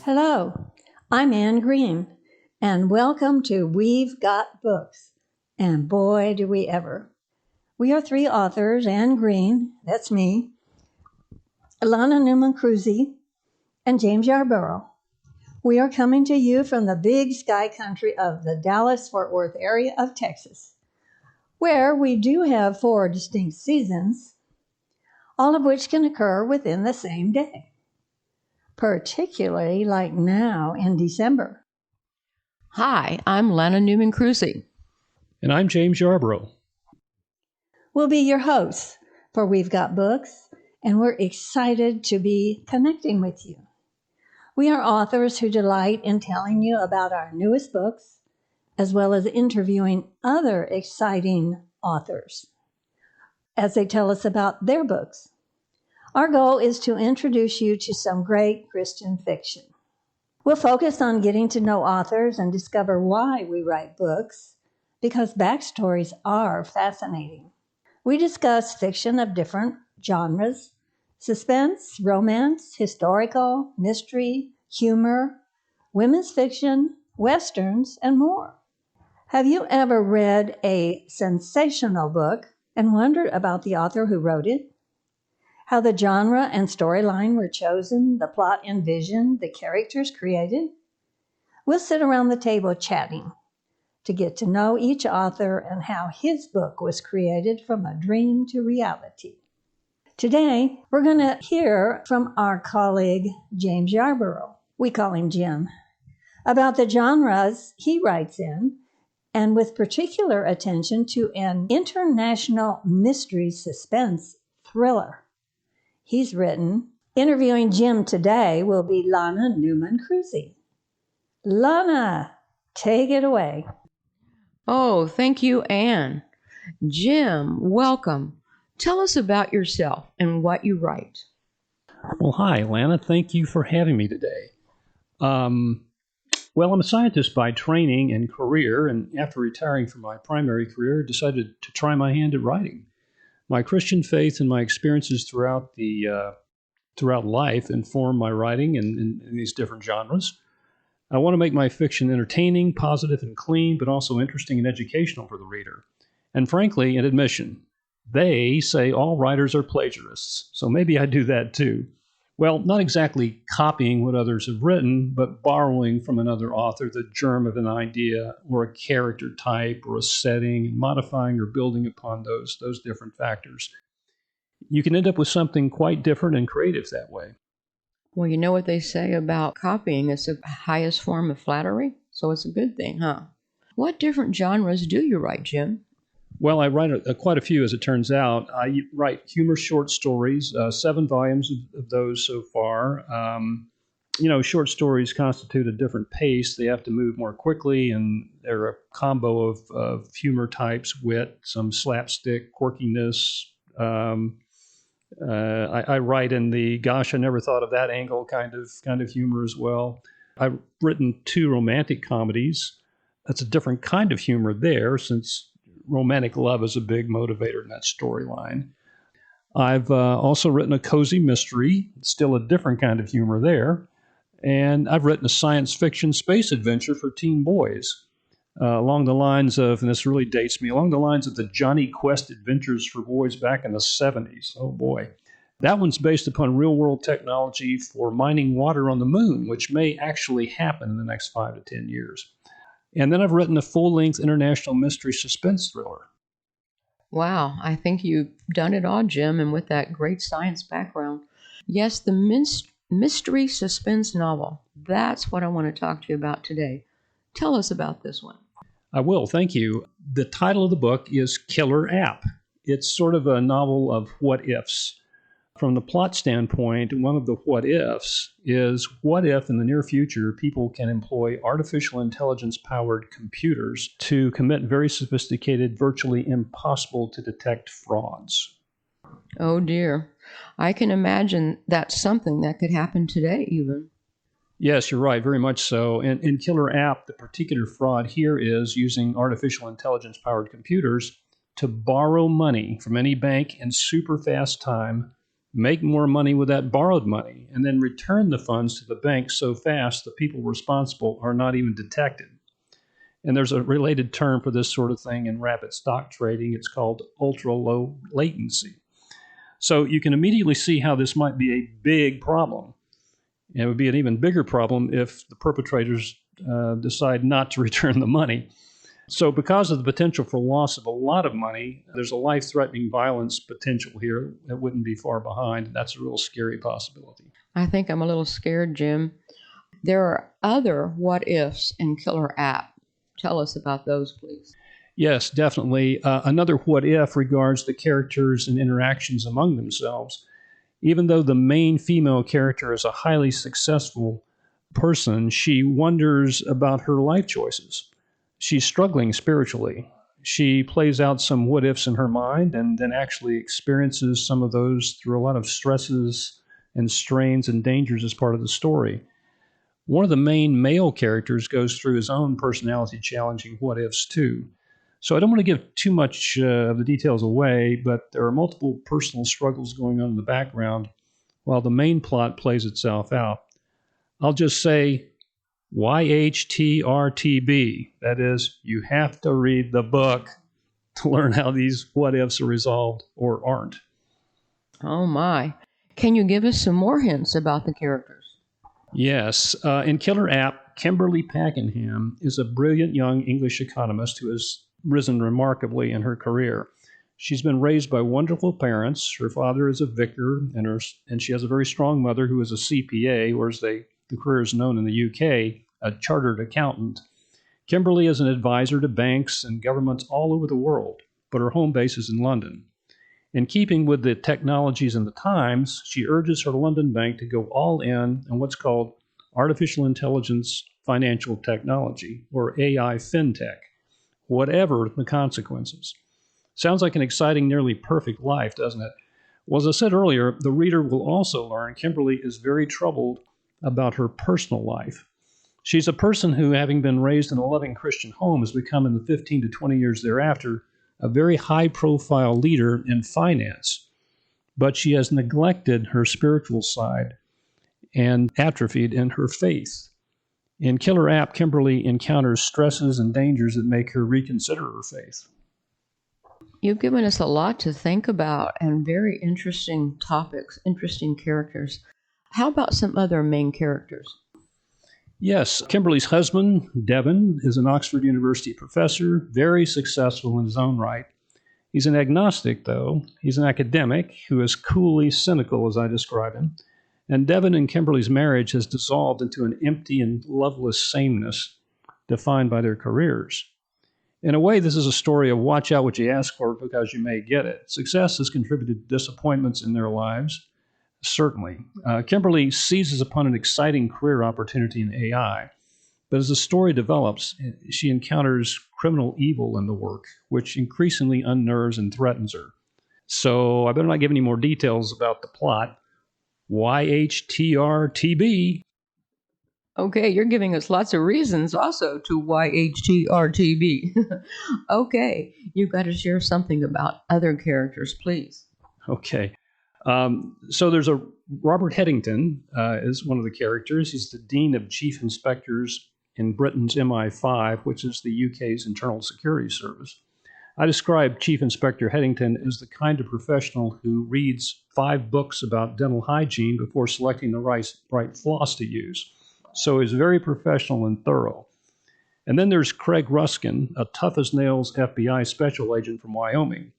Hello, I'm Ann Green, and welcome to We've Got Books. And boy, do we ever. We are three authors, Ann Green, that's me, Alana Newman-Cruzy, and James Yarbrough. We are coming to you from the big sky country of the Dallas-Fort Worth area of Texas, where we do have 4 distinct seasons, all of which can occur within the same day, particularly like now in December. Hi, I'm Lana Newman-Cruzy. And I'm James Yarbrough. We'll be your hosts for We've Got Books, and we're excited to be connecting with you. We are authors who delight in telling you about our newest books, as well as interviewing other exciting authors as they tell us about their books. Our goal is to introduce you to some great Christian fiction. We'll focus on getting to know authors and discover why we write books, because backstories are fascinating. We discuss fiction of different genres: suspense, romance, historical, mystery, humor, women's fiction, westerns, and more. Have you ever read a sensational book and wondered about the author who wrote it? How the genre and storyline were chosen, the plot envisioned, the characters created? We'll sit around the table chatting to get to know each author and how his book was created from a dream to reality. Today, we're going to hear from our colleague, James Yarbrough, we call him Jim, about the genres he writes in, and with particular attention to an international mystery suspense thriller he's written. Interviewing Jim today will be Lana Newman-Cruzy. Lana, take it away. Oh, thank you, Ann. Jim, welcome. Tell us about yourself and what you write. Well, hi, Lana. Thank you for having me today. Well, I'm a scientist by training and career, and after retiring from my primary career, decided to try my hand at writing. My Christian faith and my experiences throughout life inform my writing in these different genres. I want to make my fiction entertaining, positive, and clean, but also interesting and educational for the reader. And frankly, an admission, they say all writers are plagiarists, so maybe I do that too. Well, not exactly copying what others have written, but borrowing from another author the germ of an idea or a character type or a setting, and modifying or building upon those different factors. You can end up with something quite different and creative that way. Well, you know what they say about copying? It's the highest form of flattery, so it's a good thing, huh? What different genres do you write, Jim? Well, I write quite a few, as it turns out. I write humor short stories, 7 volumes of those so far. Short stories constitute a different pace. They have to move more quickly, and they're a combo of humor types, wit, some slapstick, quirkiness. I write in the "gosh, I never thought of that angle" kind of humor as well. I've written 2 romantic comedies. That's a different kind of humor there, since romantic love is a big motivator in that storyline. I've also written a cozy mystery, still a different kind of humor there. And I've written a science fiction space adventure for teen boys, along the lines of, and this really dates me, along the lines of the Johnny Quest adventures for boys back in the 70s. Oh boy. That one's based upon real-world technology for mining water on the moon, which may actually happen in the next 5 to 10 years. And then I've written a full-length international mystery suspense thriller. Wow, I think you've done it all, Jim, and with that great science background. Yes, the mystery suspense novel. That's what I want to talk to you about today. Tell us about this one. I will, thank you. The title of the book is Killer App. It's sort of a novel of what-ifs. From the plot standpoint, one of the what-ifs is, what if in the near future people can employ artificial intelligence-powered computers to commit very sophisticated, virtually impossible to detect frauds? Oh dear. I can imagine that's something that could happen today even. Yes, you're right, very much so. In Killer App, the particular fraud here is using artificial intelligence-powered computers to borrow money from any bank in super fast time, make more money with that borrowed money, and then return the funds to the bank so fast the people responsible are not even detected. And there's a related term for this sort of thing in rapid stock trading. It's called ultra low latency. So you can immediately see how this might be a big problem. And it would be an even bigger problem if the perpetrators decide not to return the money. So because of the potential for loss of a lot of money, there's a life-threatening violence potential here that wouldn't be far behind. That's a real scary possibility. I think I'm a little scared, Jim. There are other what ifs in Killer App. Tell us about those, please. Yes, definitely. Another what if regards the characters and interactions among themselves. Even though the main female character is a highly successful person, she wonders about her life choices. She's struggling spiritually. She plays out some what ifs in her mind and then actually experiences some of those through a lot of stresses and strains and dangers as part of the story. One of the main male characters goes through his own personality challenging what ifs too. So I don't want to give too much of the details away, but there are multiple personal struggles going on in the background while the main plot plays itself out. I'll just say YHTRTB. That is, you have to read the book to learn how these what ifs are resolved or aren't. Oh my. Can you give us some more hints about the characters? Yes. In Killer App, Kimberly Pakenham is a brilliant young English economist who has risen remarkably in her career. She's been raised by wonderful parents. Her father is a vicar, and she has a very strong mother who is a CPA, or as the career is known in the UK, a chartered accountant. Kimberly is an advisor to banks and governments all over the world, but her home base is in London. In keeping with the technologies and the times, she urges her London bank to go all in on what's called artificial intelligence financial technology, or AI fintech, whatever the consequences. Sounds like an exciting, nearly perfect life, doesn't it? Well, as I said earlier, the reader will also learn Kimberly is very troubled about her personal life. She's a person who, having been raised in a loving Christian home, has become in the 15 to 20 years thereafter a very high-profile leader in finance. But she has neglected her spiritual side and atrophied in her faith. In Killer App, Kimberly encounters stresses and dangers that make her reconsider her faith. You've given us a lot to think about and very interesting topics, interesting characters. How about some other main characters? Yes, Kimberly's husband, Devin, is an Oxford University professor, very successful in his own right. He's an agnostic, though. He's an academic who is coolly cynical, as I describe him. And Devin and Kimberly's marriage has dissolved into an empty and loveless sameness defined by their careers. In a way, this is a story of watch out what you ask for because you may get it. Success has contributed to disappointments in their lives, certainly. Kimberly seizes upon an exciting career opportunity in AI, but as the story develops, she encounters criminal evil in the work, which increasingly unnerves and threatens her. So I better not give any more details about the plot. YHTRTB. Okay, you're giving us lots of reasons also to YHTRTB. Okay, you've got to share something about other characters, please. Okay. So there's a Robert Headington is one of the characters. He's the Dean of Chief Inspectors in Britain's MI5, which is the UK's Internal Security Service. I describe Chief Inspector Headington as the kind of professional who reads 5 books about dental hygiene before selecting the right floss to use. So he's very professional and thorough. And then there's Craig Ruskin, a tough-as-nails FBI special agent from Wyoming,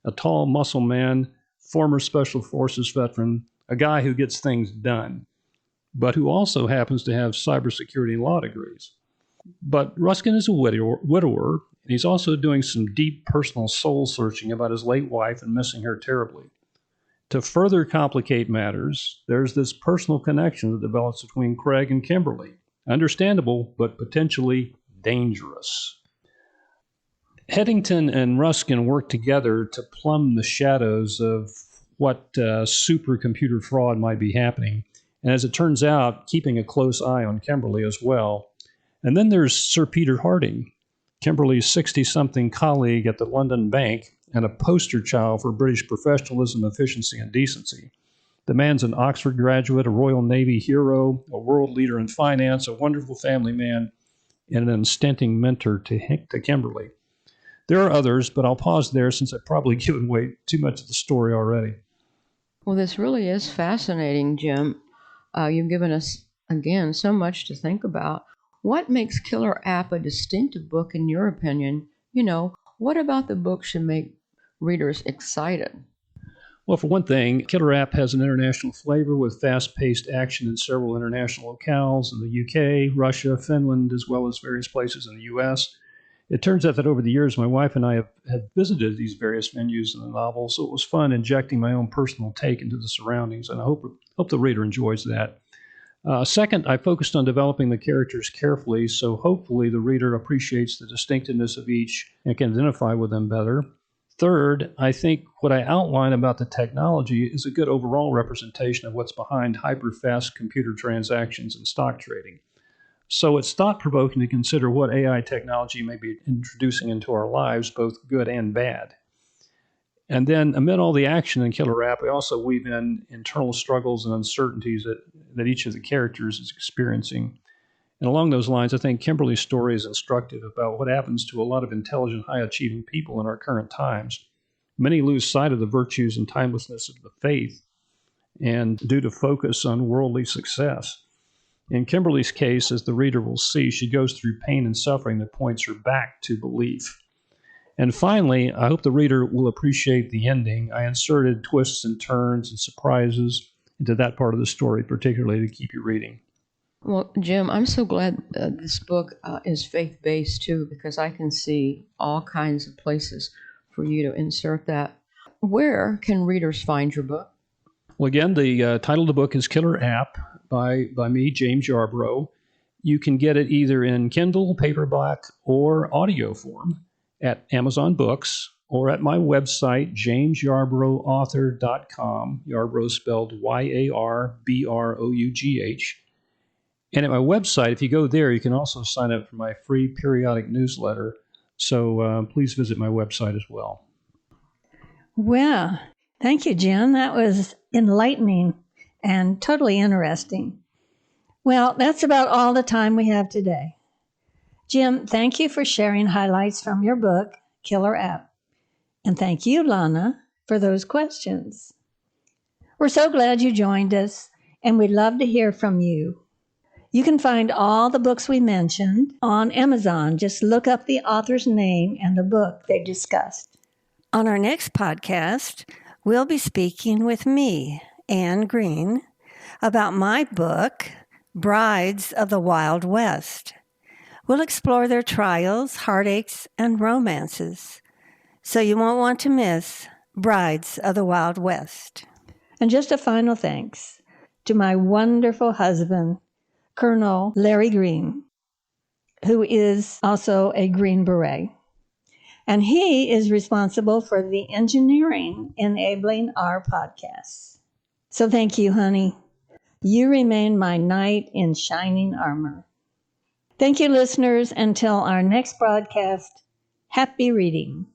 a tall muscle man, former Special Forces veteran, a guy who gets things done, but who also happens to have cybersecurity and law degrees. But Ruskin is a widower, and he's also doing some deep personal soul-searching about his late wife and missing her terribly. To further complicate matters, there's this personal connection that develops between Craig and Kimberly. Understandable, but potentially dangerous. Headington and Ruskin work together to plumb the shadows of what supercomputer fraud might be happening. And as it turns out, keeping a close eye on Kimberly as well. And then there's Sir Peter Harding, Kimberly's 60-something colleague at the London Bank and a poster child for British professionalism, efficiency, and decency. The man's an Oxford graduate, a Royal Navy hero, a world leader in finance, a wonderful family man, and an unstinting mentor to Kimberly. There are others, but I'll pause there since I've probably given away too much of the story already. Well, this really is fascinating, Jim. You've given us, again, so much to think about. What makes Killer App a distinctive book in your opinion? What about the book should make readers excited? Well, for one thing, Killer App has an international flavor with fast-paced action in several international locales in the UK, Russia, Finland, as well as various places in the US. It turns out that over the years, my wife and I have visited these various venues in the novel, so it was fun injecting my own personal take into the surroundings, and I hope the reader enjoys that. Second, I focused on developing the characters carefully, so hopefully the reader appreciates the distinctiveness of each and can identify with them better. Third, I think what I outline about the technology is a good overall representation of what's behind hyper-fast computer transactions and stock trading. So it's thought-provoking to consider what AI technology may be introducing into our lives, both good and bad. And then amid all the action in Killer App, we also weave in internal struggles and uncertainties that each of the characters is experiencing. And along those lines, I think Kimberly's story is instructive about what happens to a lot of intelligent, high-achieving people in our current times. Many lose sight of the virtues and timelessness of the faith and due to focus on worldly success. In Kimberly's case, as the reader will see, she goes through pain and suffering that points her back to belief. And finally, I hope the reader will appreciate the ending. I inserted twists and turns and surprises into that part of the story, particularly to keep you reading. Well, Jim, I'm so glad this book is faith-based, too, because I can see all kinds of places for you to insert that. Where can readers find your book? Well, again, the title of the book is Killer App by me, James Yarbrough. You can get it either in Kindle, paperback, or audio form at Amazon Books or at my website, jamesyarbroughauthor.com. Yarbrough spelled Yarbrough. And at my website, if you go there, you can also sign up for my free periodic newsletter. So please visit my website as well. Well, thank you, Jim. That was enlightening and totally interesting. Well, that's about all the time we have today. Jim, thank you for sharing highlights from your book, Killer App. And thank you, Lana, for those questions. We're so glad you joined us, and we'd love to hear from you. You can find all the books we mentioned on Amazon. Just look up the author's name and the book they discussed. On our next podcast, we'll be speaking with me, Anne Green, about my book, Brides of the Wild West. We'll explore their trials, heartaches, and romances, so you won't want to miss Brides of the Wild West. And just a final thanks to my wonderful husband, Colonel Larry Green, who is also a Green Beret. And he is responsible for the engineering enabling our podcasts. So thank you, honey. You remain my knight in shining armor. Thank you, listeners. Until our next broadcast, happy reading.